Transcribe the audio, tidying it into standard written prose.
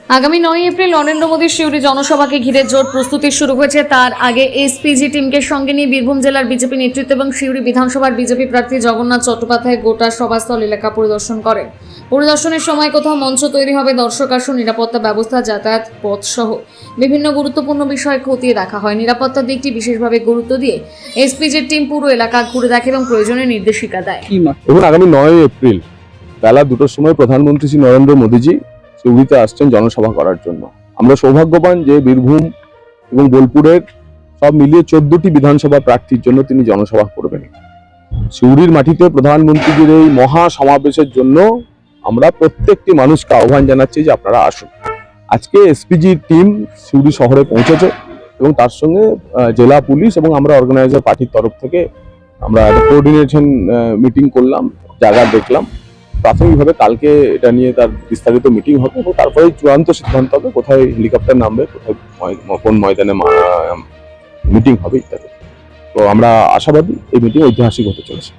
আগামী 9 এপ্রিল নরেন্দ্র মোদীর সিউড়ি জনসভাকে ঘিরে জোর প্রস্তুতি শুরু হয়েছে। তার আগে এসপিজি টিমকে সঙ্গে নিয়ে বীরভূম জেলার বিজেপি নেতৃত্ব এবং সিউড়ি বিধানসভার বিজেপি প্রার্থী জগন্নাথ চট্টোপাধ্যায় গোটা সভাস্থল এলাকা পরিদর্শন করেন। পরিদর্শনের সময় কোথাও মঞ্চ তৈরি হবে, দর্শক আসন, নিরাপত্তা ব্যবস্থা, যাতায়াত পথ সহ বিভিন্ন গুরুত্বপূর্ণ বিষয় খতিয়ে দেখা হয়। নিরাপত্তার দিকটি বিশেষভাবে গুরুত্ব দিয়ে এসপিজির টিম পুরো এলাকা ঘুরে দেখে এবং প্রয়োজনে নির্দেশিকা দেয়। এবং আগামী 9 এপ্রিল বেলা 2টোর সময় প্রধানমন্ত্রী শ্রী নরেন্দ্র মোদীজি সিউড়িতে আসছেন জনসভা করার জন্য। আমরা সৌভাগ্যবান যে বীরভূম এবং বোলপুরের সব মিলিয়ে 14টি বিধানসভা প্রার্থীর জন্য তিনি জনসভা করবেন। সিউড়ির মাটিতে প্রধানমন্ত্রীর এই মহা সমাবেশের জন্য আমরা প্রত্যেকটি মানুষকে আহ্বান জানাচ্ছি যে আপনারা আসুন। আজকে এসপিজি টিম সিউড়ি শহরে পৌঁছেছে এবং তার সঙ্গে জেলা পুলিশ এবং আমরা অর্গানাইজার পার্টির তরফ থেকে আমরা কোঅর্ডিনেশন মিটিং করলাম, জায়গা দেখলাম। প্রাথমিকভাবে কালকে এটা নিয়ে তার বিস্তারিত মিটিং হবে এবং তারপরে চূড়ান্ত সিদ্ধান্ত হবে কোথায় হেলিকপ্টার নামবে, কোথায় কোন ময়দানে মিটিং হবে ইত্যাদি। তো আমরা আশাবাদী এই মিটিং ঐতিহাসিক হতে চলেছে।